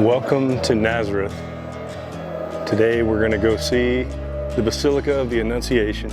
Welcome to Nazareth. Today we're going to go see the Basilica of the Annunciation.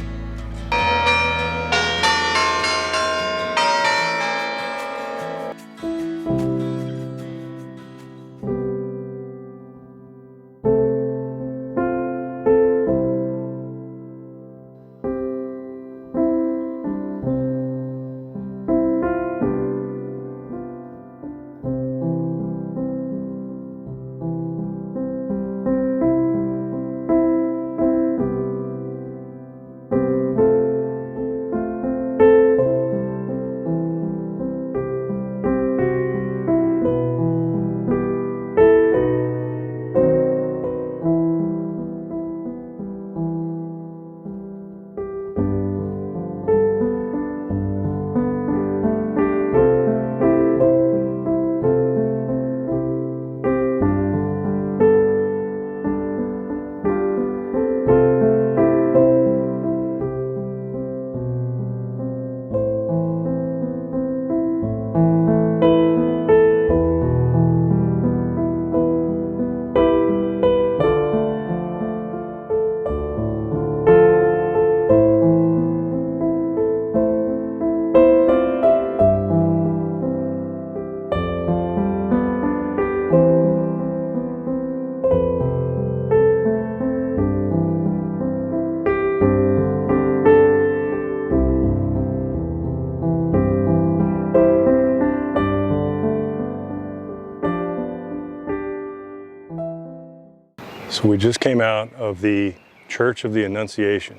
So we just came out of the Church of the Annunciation.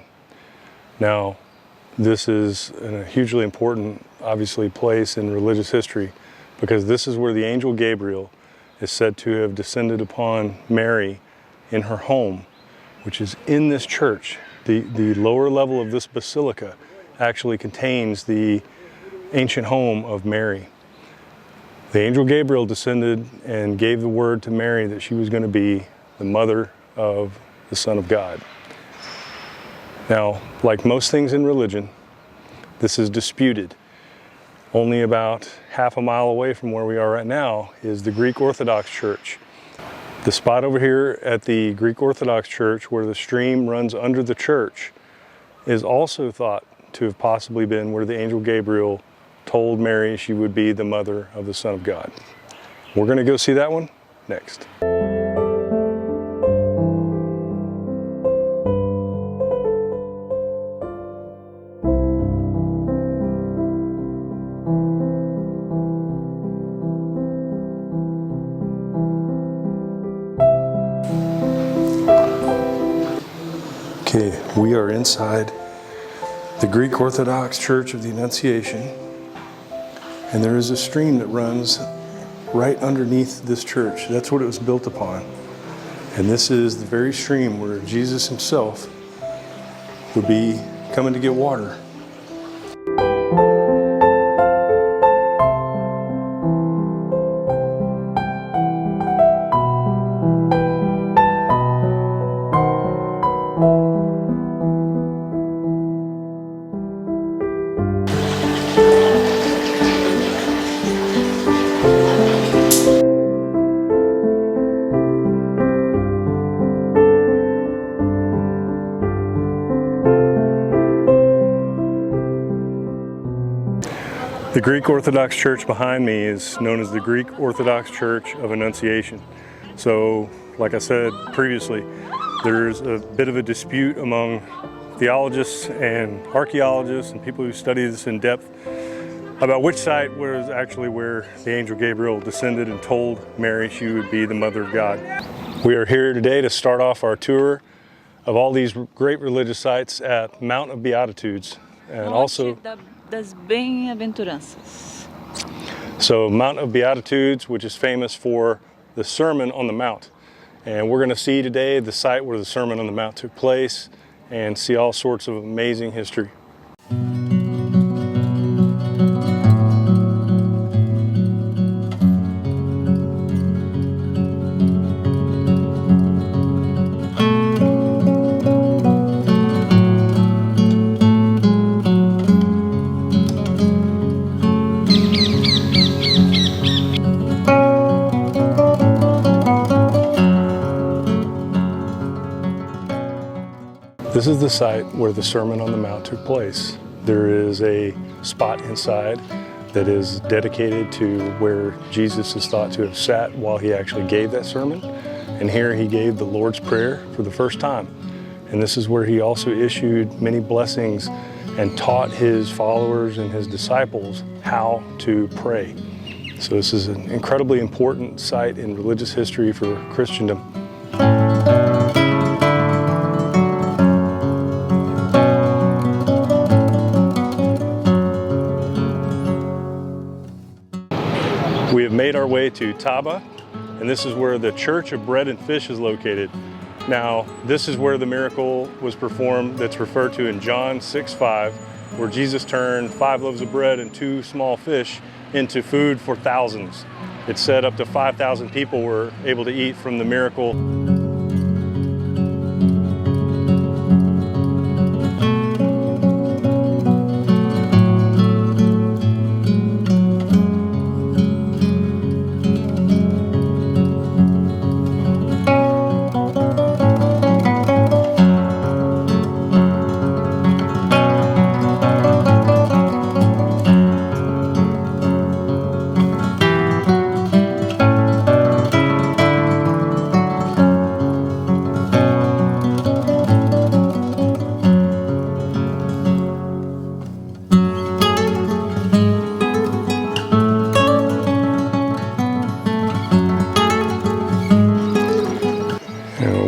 Now, this is a hugely important, obviously, place in religious history because this is where the angel Gabriel is said to have descended upon Mary in her home, which is in this church. The lower level of this basilica actually contains the ancient home of Mary. The angel Gabriel descended and gave the word to Mary that she was going to be the mother of the Son of God. Now, like most things in religion, this is disputed. Only about half a mile away from where we are right now is the Greek Orthodox Church. The spot over here at the Greek Orthodox Church where the stream runs under the church is also thought to have possibly been where the angel Gabriel told Mary she would be the mother of the Son of God. We're going to go see that one next. Okay, we are inside the Greek Orthodox Church of the Annunciation, and there is a stream that runs right underneath this church. That's what it was built upon. And this is the very stream where Jesus himself would be coming to get water. The Greek Orthodox Church behind me is known as the Greek Orthodox Church of Annunciation. So, like I said previously, there's a bit of a dispute among theologists and archaeologists and people who study this in depth about which site was actually where the angel Gabriel descended and told Mary she would be the mother of God. We are here today to start off our tour of all these great religious sites at Mount of Beatitudes, and also das bem-aventuranças. So Mount of Beatitudes, which is famous for the Sermon on the Mount. And we're going to see today the site where the Sermon on the Mount took place and see all sorts of amazing history. This is the site where the Sermon on the Mount took place. There is a spot inside that is dedicated to where Jesus is thought to have sat while he actually gave that sermon. And here he gave the Lord's Prayer for the first time. And this is where he also issued many blessings and taught his followers and his disciples how to pray. So this is an incredibly important site in religious history for Christendom. We have made our way to Taba, and this is where the Church of Bread and Fish is located. Now, this is where the miracle was performed that's referred to in John 6:5, where Jesus turned 5 loaves of bread and 2 small fish into food for thousands. It said up to 5,000 people were able to eat from the miracle.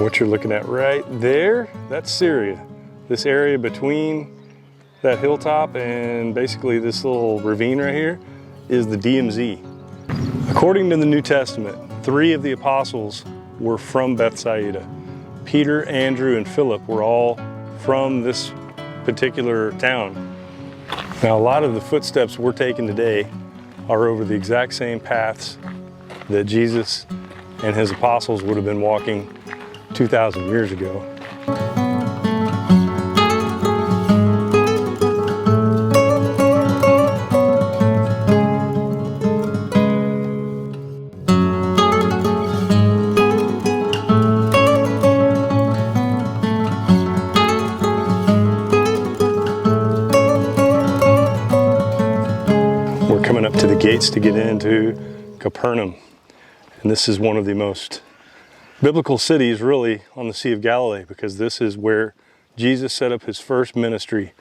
What you're looking at right there, that's Syria. This area between that hilltop and basically this little ravine right here is the DMZ. According to the New Testament, 3 of the apostles were from Bethsaida. Peter, Andrew, and Philip were all from this particular town. Now, a lot of the footsteps we're taking today are over the exact same paths that Jesus and his apostles would have been walking 2,000 years ago. We're coming up to the gates to get into Capernaum, and this is one of the most biblical cities really on the Sea of Galilee, because this is where Jesus set up his first ministry.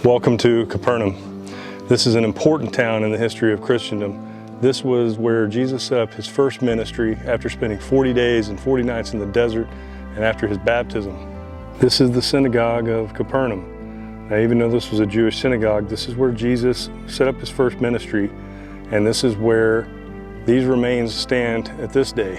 Welcome to Capernaum. This is an important town in the history of Christendom. This was where Jesus set up his first ministry after spending 40 days and 40 nights in the desert and after his baptism. This is the synagogue of Capernaum. Now, even though this was a Jewish synagogue, this is where Jesus set up his first ministry, and this is where these remains stand at this day.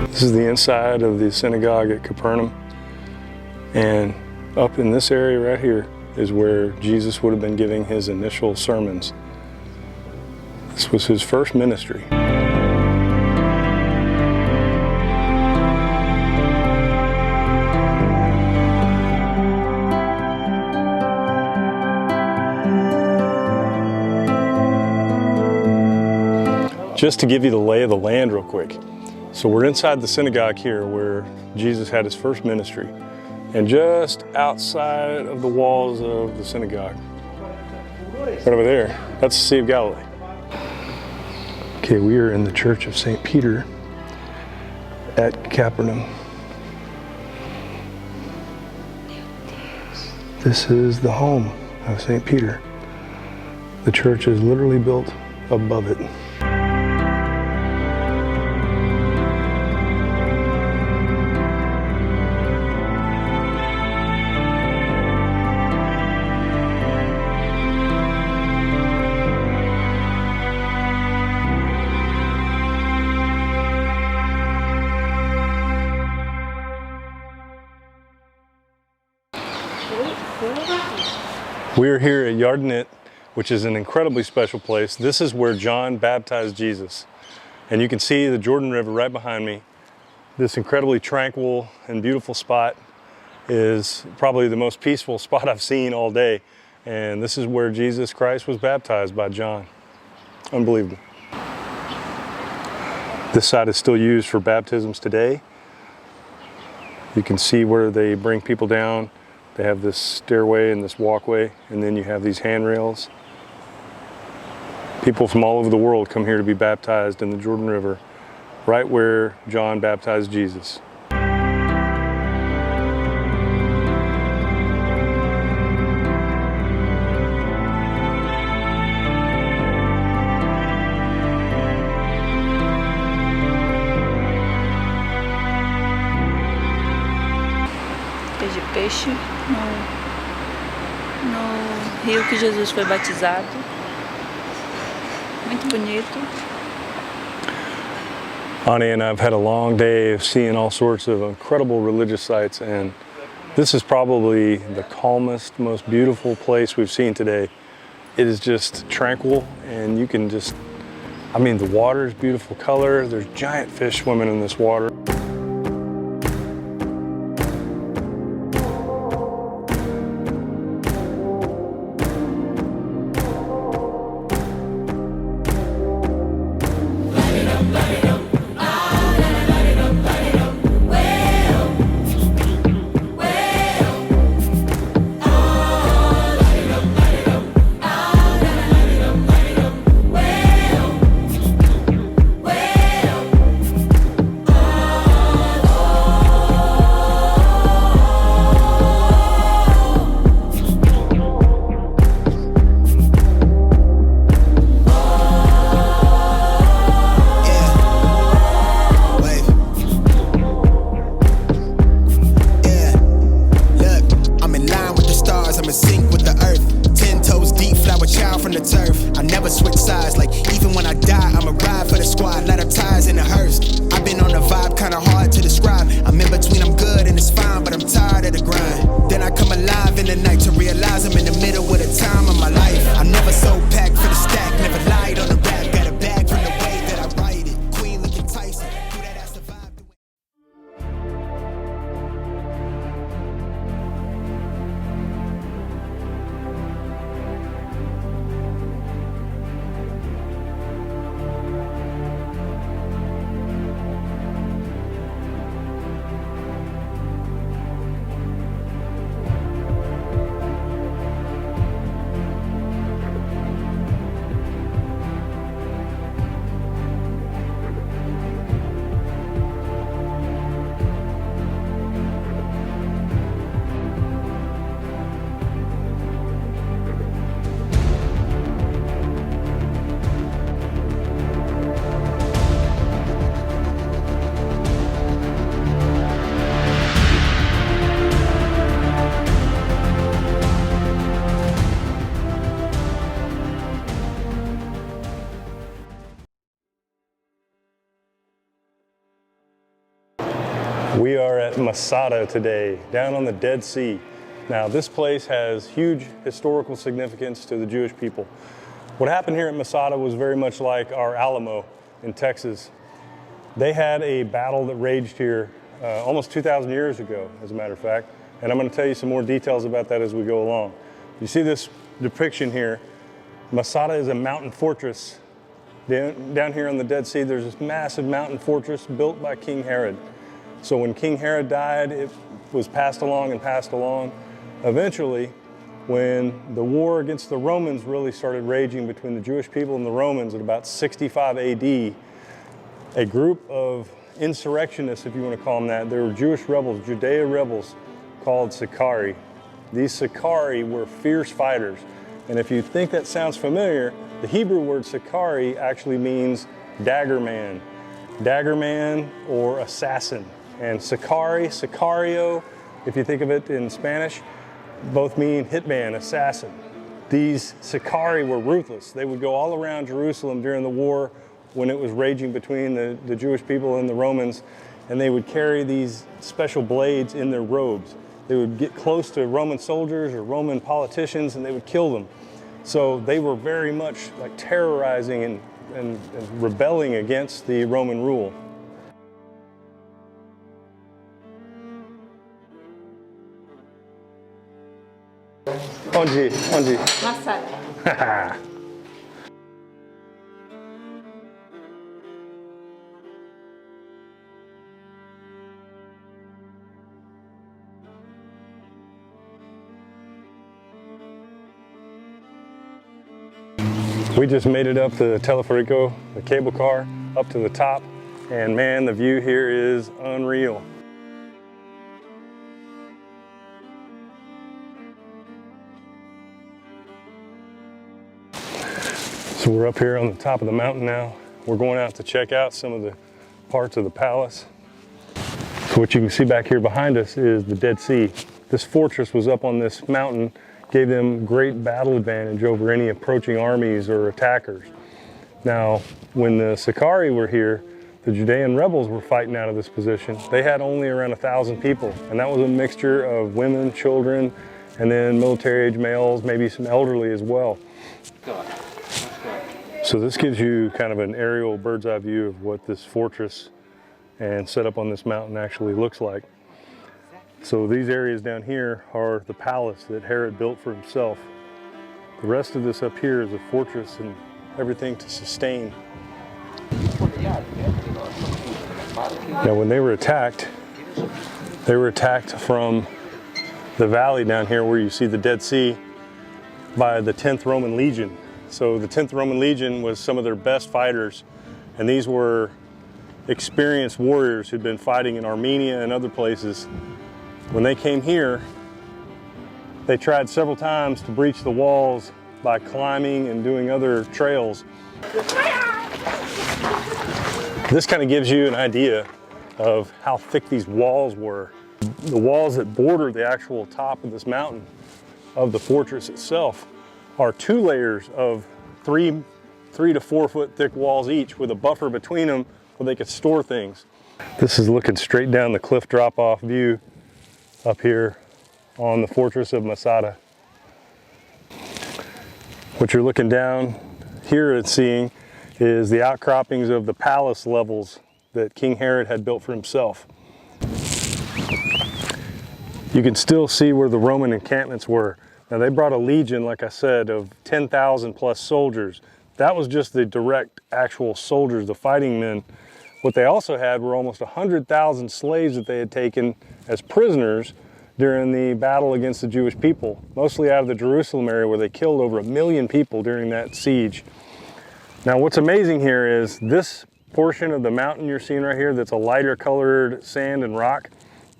This is the inside of the synagogue at Capernaum. And up in this area right here is where Jesus would have been giving his initial sermons. This was his first ministry. Just to give you the lay of the land real quick. So we're inside the synagogue here where Jesus had his first ministry. And just outside of the walls of the synagogue, right over there, that's the Sea of Galilee. Okay, we are in the Church of St. Peter at Capernaum. This is the home of St. Peter. The church is literally built above it. We're here at Yardenit, which is an incredibly special place. This is where John baptized Jesus. And you can see the Jordan River right behind me. This incredibly tranquil and beautiful spot is probably the most peaceful spot I've seen all day. And this is where Jesus Christ was baptized by John. Unbelievable. This site is still used for baptisms today. You can see where they bring people down. They have this stairway and this walkway, and then you have these handrails. People from all over the world come here to be baptized in the Jordan River, right where John baptized Jesus. De peixe no rio que Jesus foi batizado. Muito bonito. Ani and I have had a long day of seeing all sorts of incredible religious sites, and this is probably the calmest, most beautiful place we've seen today. It is just tranquil, and you can just, the water is beautiful color. There's giant fish swimming in this water. We are at MASADA today, down on the Dead Sea. Now, this place has huge historical significance to the Jewish people. What happened here at MASADA was very much like our Alamo in Texas. They had a battle that raged here almost 2,000 years ago, as a matter of fact, and I'm going to tell you some more details about that as we go along. You see this depiction here. MASADA is a mountain fortress. Down here on the Dead Sea, there's this massive mountain fortress built by King Herod. So when King Herod died, it was passed along and passed along. Eventually, when the war against the Romans really started raging between the Jewish people and the Romans at about 65 AD, a group of insurrectionists, if you want to call them that, they were Jewish rebels, Judea rebels, called Sicarii. These Sicarii were fierce fighters. And if you think that sounds familiar, the Hebrew word Sicarii actually means dagger man or assassin. And Sicarii, Sicario, if you think of it in Spanish, both mean hitman, assassin. These Sicarii were ruthless. They would go all around Jerusalem during the war when it was raging between the Jewish people and the Romans, and they would carry these special blades in their robes. they would get close to Roman soldiers or Roman politicians and they would kill them. So they were very much like terrorizing and rebelling against the Roman rule. Onde? MASADA. We just made it up the teleférico, the cable car, up to the top, and man, the view here is unreal. So we're up here on the top of the mountain now. We're going out to check out some of the parts of the palace. So what you can see back here behind us is the Dead Sea. This fortress was up on this mountain, gave them great battle advantage over any approaching armies or attackers. Now, when the Sicarii were here, the Judean rebels were fighting out of this position. They had only around 1,000 people, and that was a mixture of women, children, and then military-age males, maybe some elderly as well. So this gives you kind of an aerial bird's eye view of what this fortress and setup on this mountain actually looks like. So these areas down here are the palace that Herod built for himself. The rest of this up here is a fortress and everything to sustain. Now when they were attacked from the valley down here where you see the Dead Sea by the 10th Roman Legion. So the 10th Roman Legion was some of their best fighters, and these were experienced warriors who'd been fighting in Armenia and other places. When they came here, they tried several times to breach the walls by climbing and doing other trails. This kind of gives you an idea of how thick these walls were. The walls that border the actual top of this mountain of the fortress itself are 2 layers of 3 to 4 foot thick walls each with a buffer between them where they could store things. This is looking straight down the cliff drop-off view up here on the fortress of MASADA. What you're looking down here and seeing is the outcroppings of the palace levels that King Herod had built for himself. You can still see where the Roman encampments were. Now they brought a legion, like I said, of 10,000 plus soldiers. That was just the direct actual soldiers, the fighting men. What they also had were almost 100,000 slaves that they had taken as prisoners during the battle against the Jewish people, mostly out of the Jerusalem area where they killed over 1 million people during that siege. Now what's amazing here is this portion of the mountain you're seeing right here that's a lighter colored sand and rock,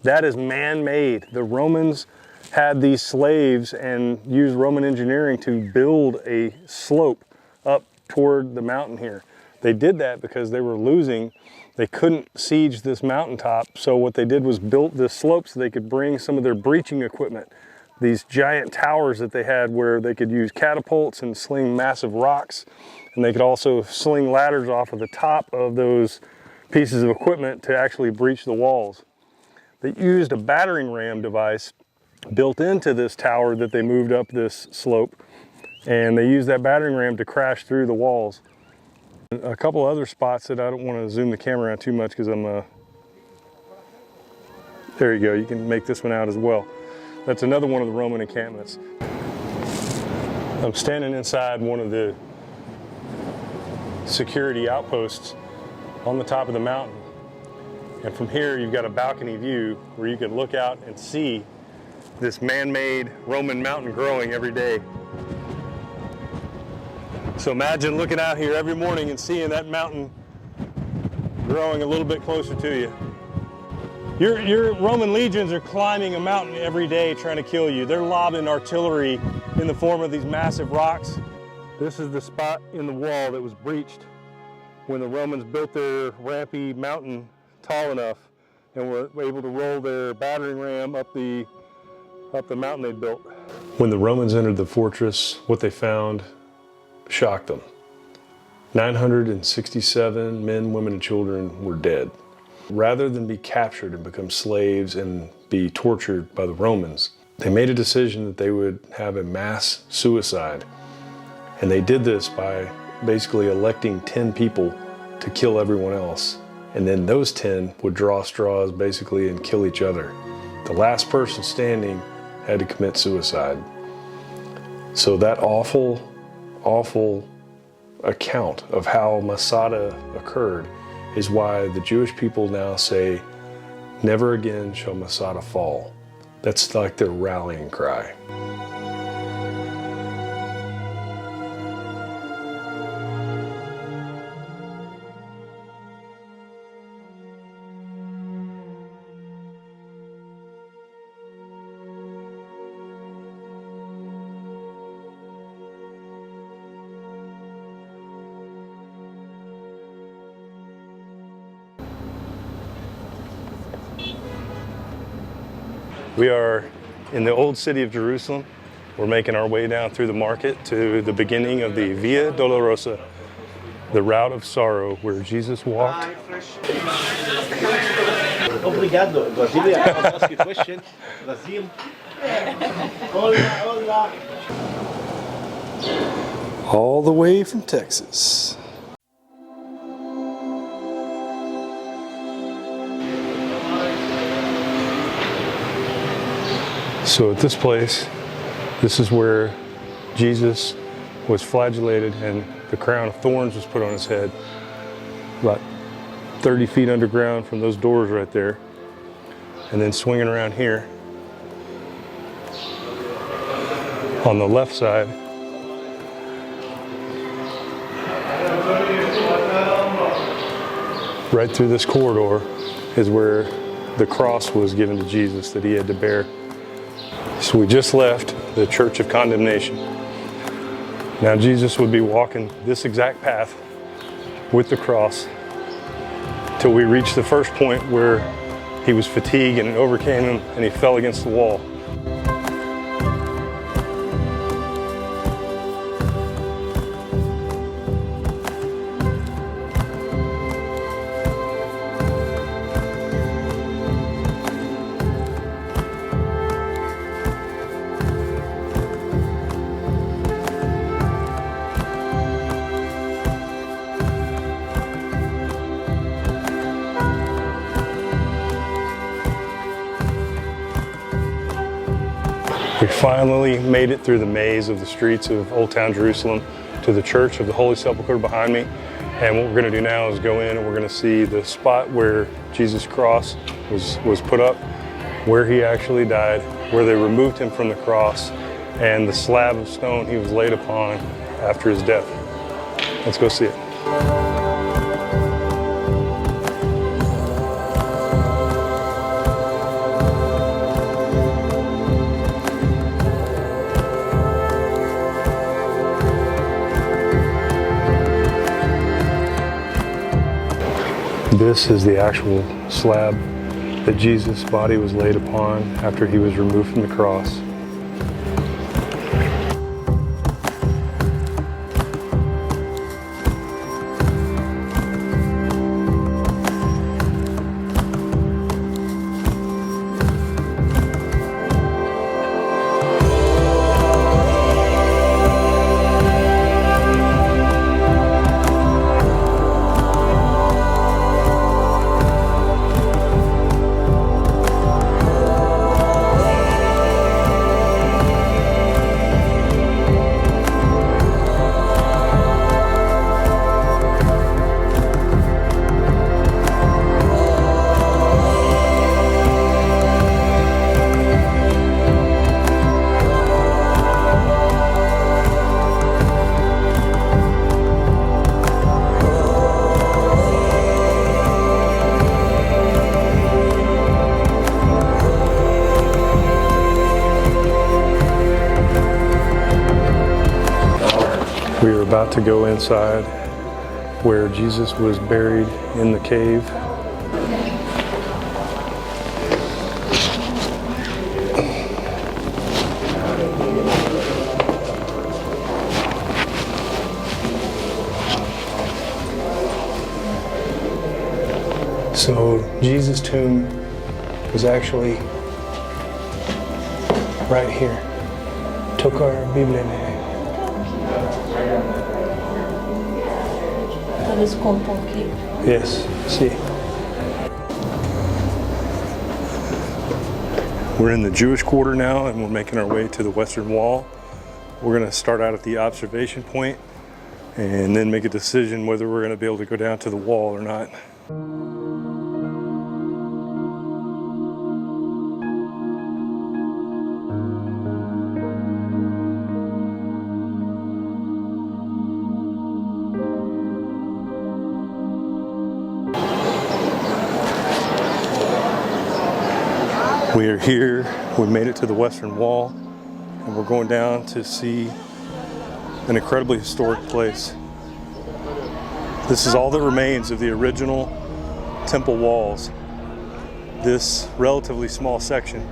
that is man-made. The Romans had these slaves and used Roman engineering to build a slope up toward the mountain here. They did that because they were losing. They couldn't siege this mountaintop, so what they did was built this slope so they could bring some of their breaching equipment, these giant towers that they had where they could use catapults and sling massive rocks, and they could also sling ladders off of the top of those pieces of equipment to actually breach the walls. They used a battering ram device built into this tower that they moved up this slope, and they used that battering ram to crash through the walls. A couple other spots that I don't want to zoom the camera around too much because there you go, you can make this one out as well. That's another one of the Roman encampments. I'm standing inside one of the security outposts on the top of the mountain, and from here you've got a balcony view where you can look out and see this man-made Roman mountain growing every day. So imagine looking out here every morning and seeing that mountain growing a little bit closer to you. Your Roman legions are climbing a mountain every day trying to kill you. They're lobbing artillery in the form of these massive rocks. This is the spot in the wall that was breached when the Romans built their rampy mountain tall enough and were able to roll their battering ram up the mountain they built. When the Romans entered the fortress, what they found shocked them. 967 men, women, and children were dead. Rather than be captured and become slaves and be tortured by the Romans, they made a decision that they would have a mass suicide. And they did this by basically electing 10 people to kill everyone else. And then those 10 would draw straws basically and kill each other. The last person standing had to commit suicide. So that awful, awful account of how MASADA occurred is why the Jewish people now say, never again shall MASADA fall. That's like their rallying cry. We are in the old city of Jerusalem. We're making our way down through the market to the beginning of the Via Dolorosa, the route of sorrow where Jesus walked. Obrigado. Brazil, I'll ask you a question. Brazil. Hola, hola. All the way from Texas. So at this place, this is where Jesus was flagellated and the crown of thorns was put on his head. About 30 feet underground from those doors right there. And then swinging around here. On the left side, right through this corridor is where the cross was given to Jesus that he had to bear. So we just left the church of condemnation. Now Jesus would be walking this exact path with the cross till we reached the first point where he was fatigued and it overcame him and he fell against the wall. We finally made it through the maze of the streets of Old Town Jerusalem to the Church of the Holy Sepulchre behind me. And what we're going to do now is go in and we're going to see the spot where Jesus' cross was put up, where he actually died, where they removed him from the cross, and the slab of stone he was laid upon after his death. Let's go see it. This is the actual slab that Jesus' body was laid upon after he was removed from the cross. We are about to go inside where Jesus was buried in the cave. So Jesus' tomb was actually right here. Tocar Biblia. Eles compram aqui. Yes, see. We're in the Jewish quarter now, and we're making our way to the Western Wall. We're going to start out at the observation point and then make a decision whether we're going to be able to go down to the wall or not. We are here, we made it to the Western Wall, and we're going down to see an incredibly historic place. This is all that remains of the original temple walls, this relatively small section.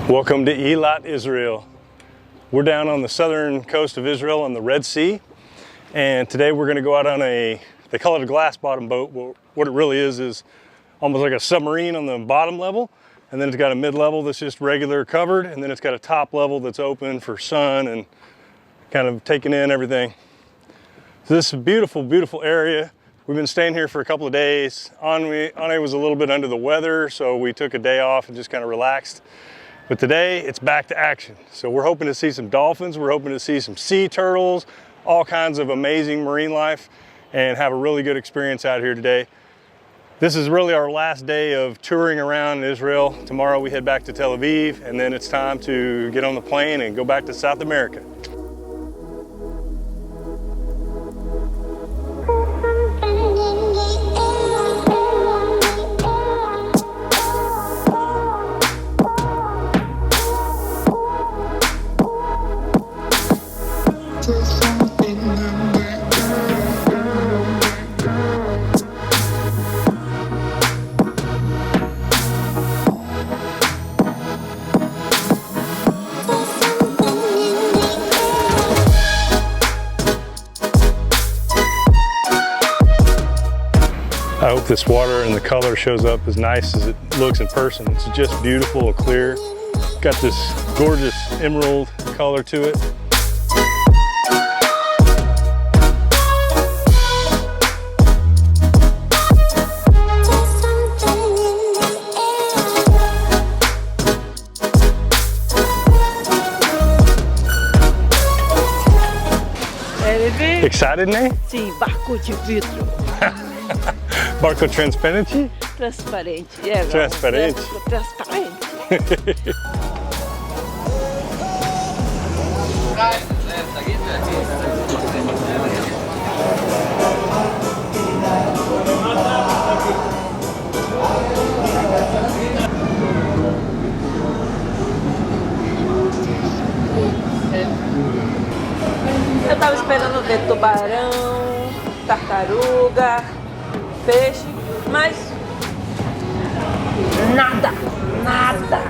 Welcome to Eilat, Israel. We're down on the southern coast of Israel on the Red Sea, and today we're going to go out on they call it a glass bottom boat. Well, what it really is almost like a submarine on the bottom level, and then it's got a mid-level that's just regular covered, and then it's got a top level that's open for sun and kind of taking in everything. So this is a beautiful, beautiful area. We've been staying here for a couple of days. Ane was a little bit under the weather, so we took a day off and just kind of relaxed. But today it's back to action. So we're hoping to see some dolphins, we're hoping to see some sea turtles, all kinds of amazing marine life, and have a really good experience out here today. This is really our last day of touring around Israel. Tomorrow we head back to Tel Aviv, and then it's time to get on the plane and go back to South America. I hope this water and the color shows up as nice as it looks in person. It's just beautiful, clear. Got this gorgeous emerald color to it. Excited, Ney? Sim, barco de vidro. Barco transparente? Transparente. É, Transparente. Transparente. Eu tava esperando ver tubarão, tartaruga, peixe, mas nada, nada.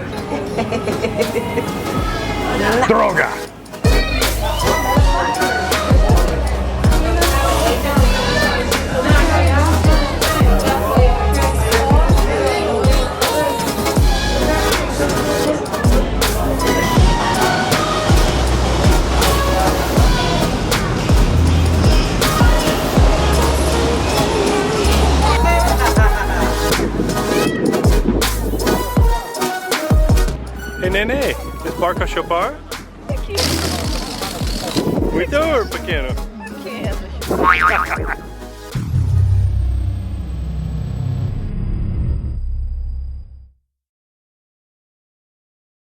Droga! Nenê, esse barco a chopar? Muito, pequeno. Pequeno.